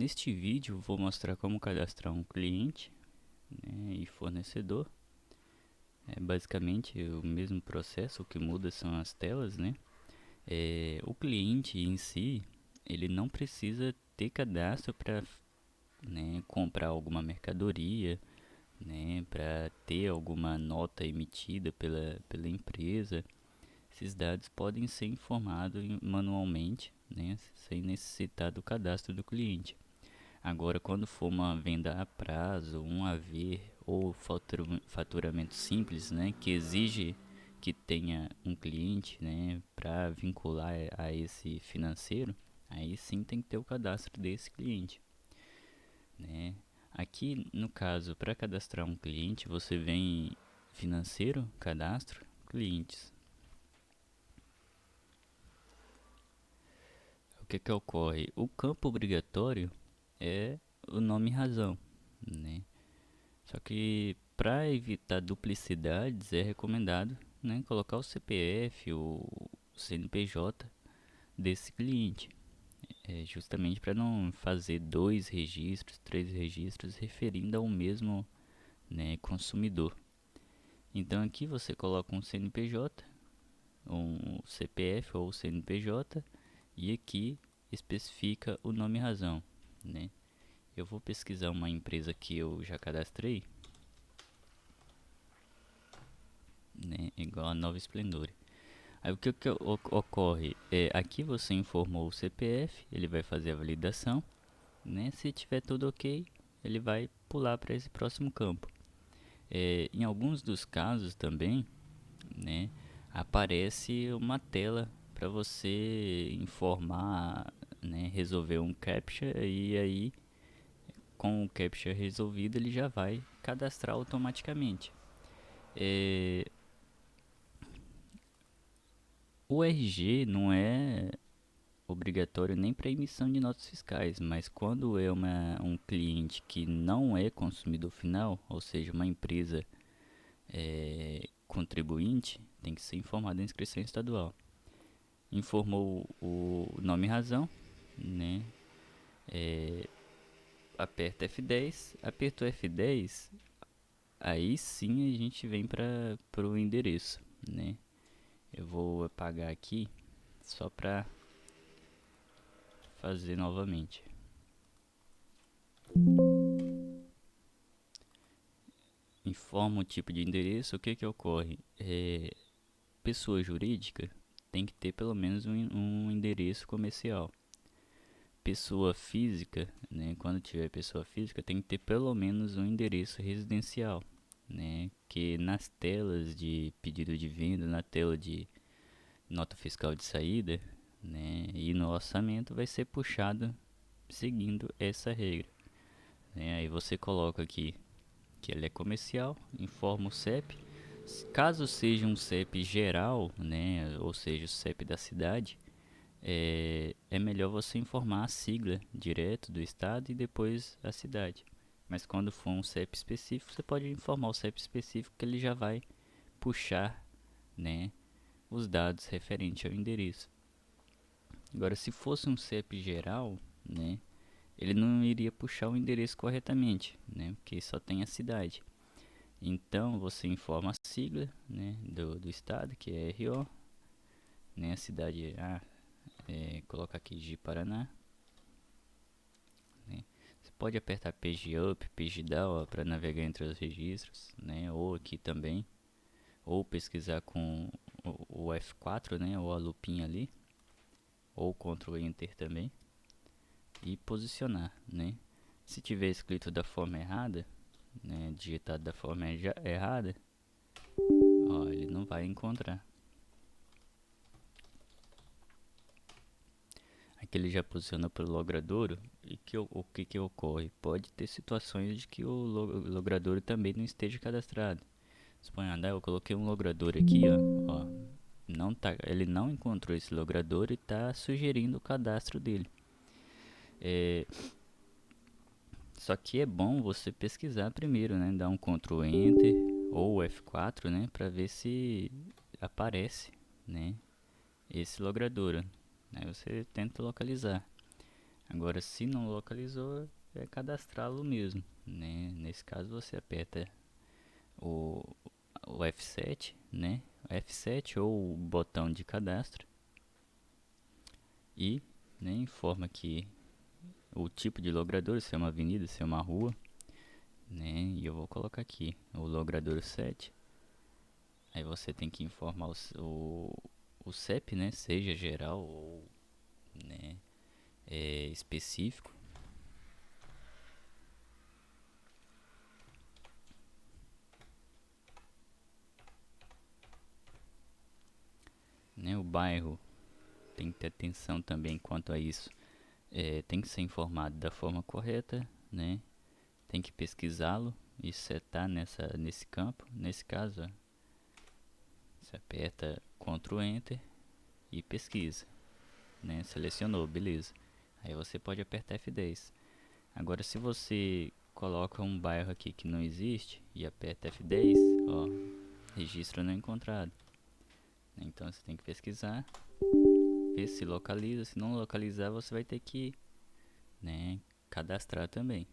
Neste vídeo vou mostrar como cadastrar um cliente, né, e fornecedor. É basicamente o mesmo processo, o que muda são as telas, né? O cliente em si, ele não precisa ter cadastro para, né, comprar alguma mercadoria, né, para ter alguma nota emitida pela empresa. Esses dados podem ser informados manualmente, né, sem necessitar do cadastro do cliente. Agora, quando for uma venda a prazo, um haver ou faturamento simples, né, que exige que tenha um cliente, né, para vincular a esse financeiro, aí sim tem que ter o cadastro desse cliente, né? Aqui, no caso, para cadastrar um cliente, você vem financeiro, cadastro, clientes. O que que ocorre? O campo obrigatório é o nome e razão, né? Só que para evitar duplicidades é recomendado, né, colocar o CPF, o CNPJ desse cliente, justamente para não fazer dois registros, três registros referindo ao mesmo, né, consumidor. Então aqui você coloca um CNPJ, um CPF ou CNPJ e aqui especifica o nome e razão, né? Eu vou pesquisar uma empresa que eu já cadastrei, né, igual a Nova Esplendor. Aí o que ocorre? Aqui você informou o CPF, ele vai fazer a validação, né? Se tiver tudo ok, ele vai pular para esse próximo campo. Em alguns dos casos também, né, aparece uma tela para você informar, né, resolver um CAPTCHA e aí com o CAPTCHA resolvido ele já vai cadastrar automaticamente. É, o RG não é obrigatório nem para emissão de notas fiscais, mas quando é um cliente que não é consumidor final, ou seja, uma empresa contribuinte, tem que ser informado da inscrição estadual. Informou o nome e razão, né? Aperta F10, apertou F10, aí sim a gente vem para o endereço, né? Eu vou apagar aqui só para fazer novamente. Informa o tipo de endereço. O que que ocorre? Pessoa jurídica tem que ter pelo menos um endereço comercial. Pessoa física, né, quando tiver pessoa física, tem que ter pelo menos um endereço residencial, né, que nas telas de pedido de venda, na tela de nota fiscal de saída, né, e no orçamento vai ser puxado seguindo essa regra, né. Aí você coloca aqui que ele é comercial, informa o CEP. Caso seja um CEP geral, né, ou seja, o CEP da cidade, é melhor você informar a sigla direto do estado e depois a cidade. Mas quando for um CEP específico, você pode informar o CEP específico que ele já vai puxar, né, os dados referentes ao endereço. Agora, se fosse um CEP geral, né, ele não iria puxar o endereço corretamente, né, porque só tem a cidade. Então você informa a sigla, né, do estado, que é RO, né, a cidade coloca aqui de Paraná, né. Você pode apertar page up, page down para navegar entre os registros, né, ou aqui também, ou pesquisar com o F4, né, ou a lupinha ali, ou Ctrl Enter também, e posicionar, né. Se tiver escrito da forma errada, né, digitado da forma errada, ó, ele não vai encontrar. Aqui ele já posiciona para o logradouro e o que que ocorre? Pode ter situações de que o logradouro também não esteja cadastrado. Suponha, eu coloquei um logradouro aqui, ó, não tá, ele não encontrou esse logradouro e está sugerindo o cadastro dele. Só que é bom você pesquisar primeiro, né? Dar um Ctrl Enter ou F4, né? Para ver se aparece, né, esse logradouro. Aí você tenta localizar. Agora, se não localizou, é cadastrá-lo mesmo, né? Nesse caso, você aperta o, o F7, né? F7 ou o botão de cadastro e, né, informa que o tipo de logrador, se é uma avenida, se é uma rua, né? E eu vou colocar aqui o logrador 7. Aí você tem que informar o CEP, né? Seja geral ou, né, específico. Né? O bairro tem que ter atenção também quanto a isso. Tem que ser informado da forma correta, né? Tem que pesquisá-lo e setar nesse campo. Nesse caso, ó, você aperta Ctrl Enter e pesquisa, né? Selecionou, beleza. Aí você pode apertar F10. Agora, se você coloca um bairro aqui que não existe e aperta F10, ó, registro não encontrado. Então você tem que pesquisar, ver se localiza. Se não localizar, você vai ter que, né, cadastrar também.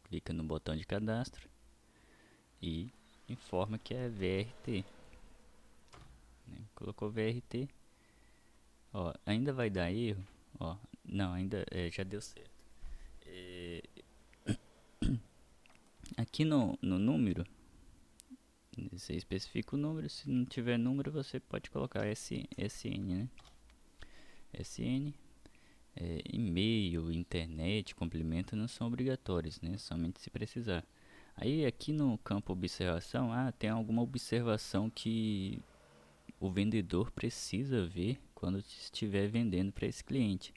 Clica no botão de cadastro e informa que é VRT. Né? Colocou VRT, ó, ainda vai dar erro, ó, não, ainda já deu certo. Aqui no número, você especifica o número. Se não tiver número, você pode colocar SN, né? SN, e-mail, internet, complemento não são obrigatórios, né? Somente se precisar. Aí aqui no campo observação, tem alguma observação que o vendedor precisa ver quando estiver vendendo para esse cliente.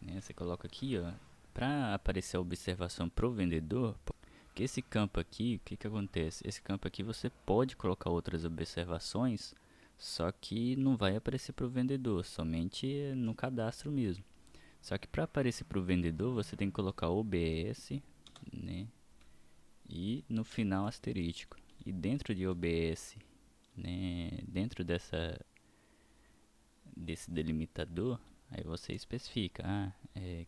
Né, você coloca aqui, ó, para aparecer a observação para o vendedor, que esse campo aqui, o que que acontece? Esse campo aqui você pode colocar outras observações, só que não vai aparecer para o vendedor, somente no cadastro mesmo. Só que para aparecer para o vendedor, você tem que colocar OBS, né? E no final asterístico. E dentro de OBS, né, dentro desse delimitador, aí você especifica,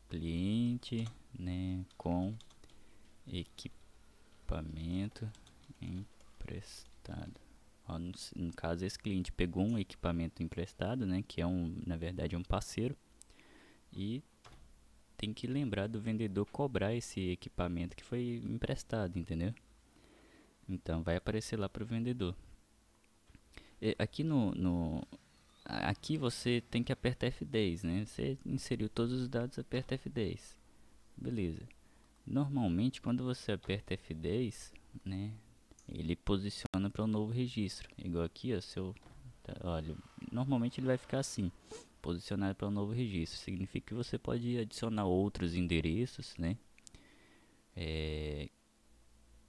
cliente, né, com equipamento emprestado. Ó, no caso, esse cliente pegou um equipamento emprestado, né, que na verdade é um parceiro, e tem que lembrar do vendedor cobrar esse equipamento que foi emprestado, entendeu? Então vai aparecer lá para o vendedor. Aqui aqui você tem que apertar F10, né? Você inseriu todos os dados, aperta F10. Beleza. Normalmente quando você aperta F10, né, ele posiciona para um novo registro. Igual aqui, ó, olha, normalmente ele vai ficar assim, posicionado para um novo registro. Significa que você pode adicionar outros endereços, né,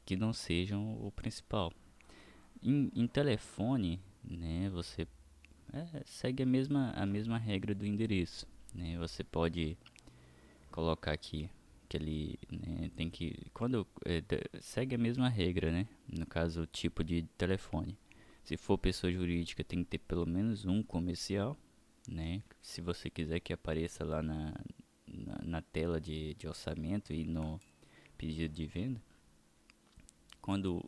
que não sejam o principal. Em telefone, né, você segue a mesma regra do endereço, né? Você pode colocar aqui que ele, né, tem que segue a mesma regra, né? No caso, o tipo de telefone. Se for pessoa jurídica, tem que ter pelo menos um comercial, né? Se você quiser que apareça lá na tela de orçamento e no pedido de venda. Quando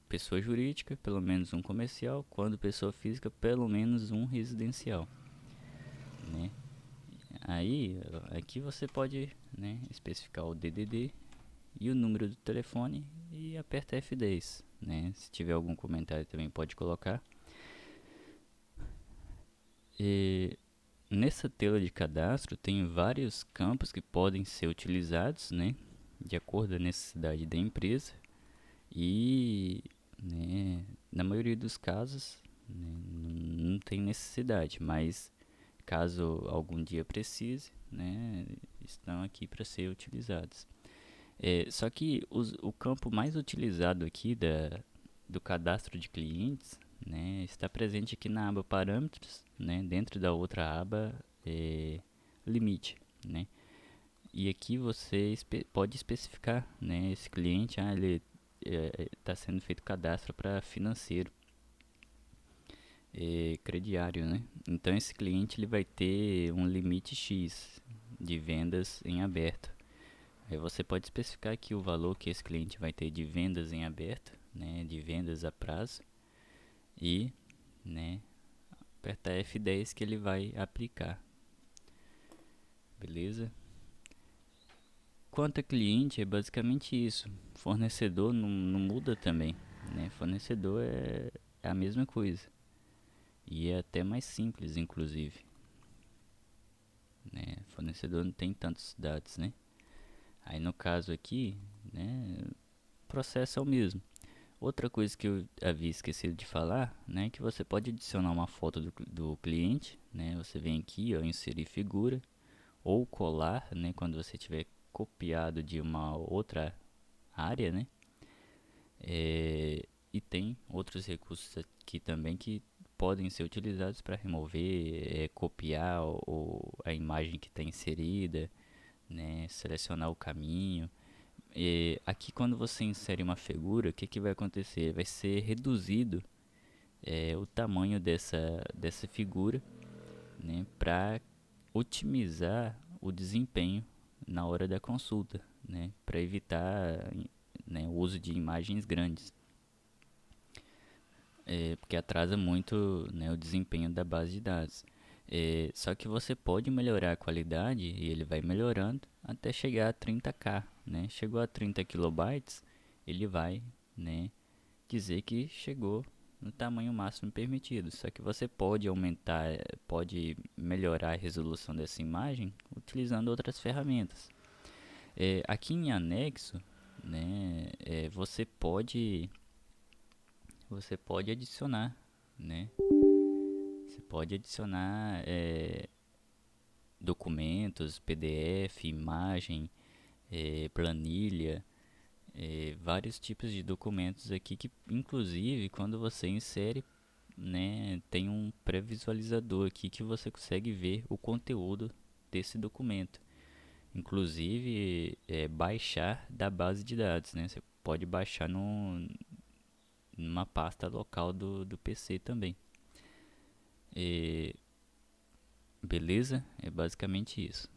pessoa jurídica, pelo menos um comercial. Quando pessoa física, pelo menos um residencial, né? Aí, aqui você pode, né, especificar o DDD e o número do telefone e aperta F10, né? Se tiver algum comentário também pode colocar. E nessa tela de cadastro tem vários campos que podem ser utilizados, né, de acordo com a necessidade da empresa e, né, na maioria dos casos, né, não tem necessidade, mas caso algum dia precise, né, estão aqui para ser utilizados. Só que o campo mais utilizado aqui do cadastro de clientes, né, está presente aqui na aba parâmetros, né, dentro da outra aba limite, né. E aqui você pode especificar, né, esse cliente, ele está sendo feito cadastro para financeiro. crediário, né? Então esse cliente ele vai ter um limite X de vendas em aberto. Aí você pode especificar aqui o valor que esse cliente vai ter de vendas em aberto, né, de vendas a prazo, e, né, apertar F10 que ele vai aplicar. Beleza? Quanto a cliente, é basicamente isso. Fornecedor não muda também, né? Fornecedor é a mesma coisa. E é até mais simples, inclusive, né? Fornecedor não tem tantos dados, né? Aí no caso aqui, né, o processo é o mesmo. Outra coisa que eu havia esquecido de falar, né, é que você pode adicionar uma foto do cliente, né? Você vem aqui, ó, inserir figura ou colar, né, quando você tiver copiado de uma outra área, né? E tem outros recursos aqui também que podem ser utilizados para remover, copiar a imagem que está inserida, né, selecionar o caminho. Aqui quando você insere uma figura, o que vai acontecer? Vai ser reduzido o tamanho dessa figura, né, para otimizar o desempenho na hora da consulta, né, para evitar, né, o uso de imagens grandes, porque atrasa muito, né, o desempenho da base de dados. Só que você pode melhorar a qualidade e ele vai melhorando até chegar a 30K, né? Chegou a 30 kilobytes, ele vai, né, dizer que chegou no tamanho máximo permitido. Só que você pode aumentar, pode melhorar a resolução dessa imagem utilizando outras ferramentas. Aqui em anexo, né, você pode adicionar, né? Você pode adicionar documentos, PDF, imagem, planilha, vários tipos de documentos aqui que, inclusive, quando você insere, né, tem um pré-visualizador aqui que você consegue ver o conteúdo desse documento. Inclusive, baixar da base de dados, né? Você pode baixar numa pasta local do PC também. Beleza? É basicamente isso.